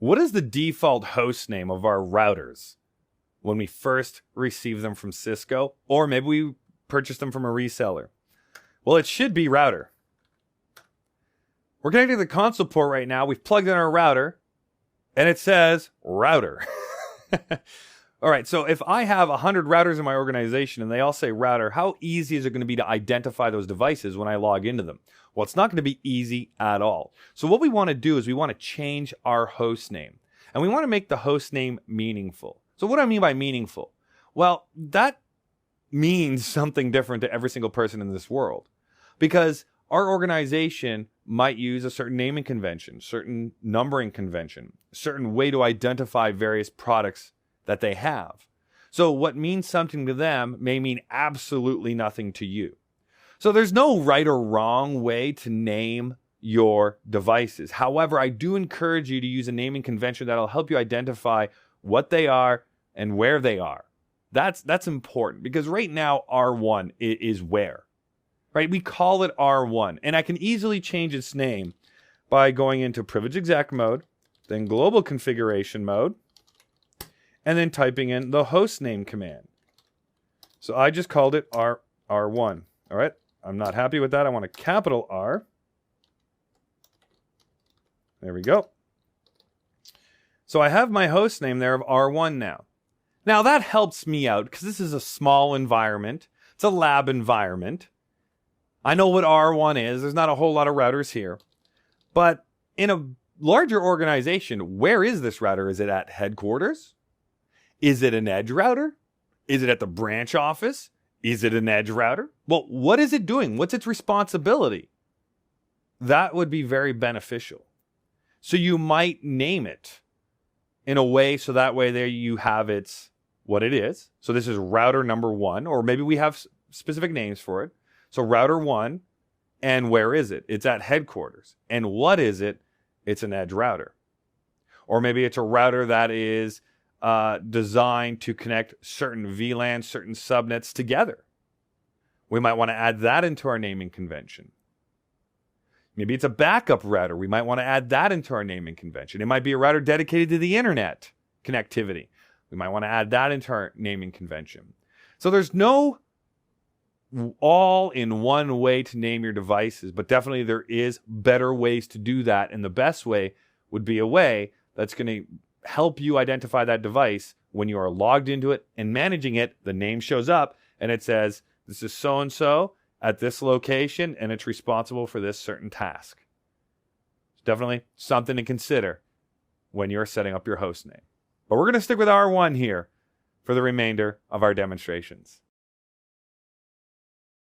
What is the default host name of our routers when we first receive them from Cisco, or maybe we purchase them from a reseller? Well, it should be router. We're connected to the console port right now. We've plugged in our router, and it says router. All right, so if I have 100 routers in my organization and they all say router, how easy is it going to be to identify those devices when I log into them? Well, it's not going to be easy at all. So what we want to do is we want to change our host name, and we want to make the host name meaningful. So what do I mean by meaningful? Well, that means something different to every single person in this world, because our organization might use a certain naming convention, certain numbering convention, certain way to identify various products that they have. So what means something to them may mean absolutely nothing to you. So there's no right or wrong way to name your devices. However, I do encourage you to use a naming convention that'll help you identify what they are and where they are. That's important, because right now R1 is where. Right? We call it R1, and I can easily change its name by going into privilege exec mode, then global configuration mode, and then typing in the host name command. So I just called it R1. All right. I'm not happy with that. I want a capital R. There we go. So I have my host name there of R1 now. Now that helps me out because this is a small environment. It's a lab environment. I know what R1 is. There's not a whole lot of routers here. But in a larger organization, where is this router? Is it at headquarters? Is it an edge router? Is it at the branch office? Is it an edge router? Well, what is it doing? What's its responsibility? That would be very beneficial. So you might name it in a way so that way there you have its what it is. So this is router number 1, or maybe we have specific names for it. So router 1, and where is it? It's at headquarters. And what is it? It's an edge router. Or maybe it's a router that is designed to connect certain VLANs, certain subnets together. We might want to add that into our naming convention. Maybe it's a backup router. We might want to add that into our naming convention. It might be a router dedicated to the internet connectivity. We might want to add that into our naming convention. So there's no all-in-one way to name your devices, but definitely there is better ways to do that, and the best way would be a way that's going to help you identify that device when you are logged into it and managing it. The name shows up and it says, this is so-and-so at this location, and it's responsible for this certain task. It's definitely something to consider when you're setting up your host name. But we're going to stick with R1 here for the remainder of our demonstrations.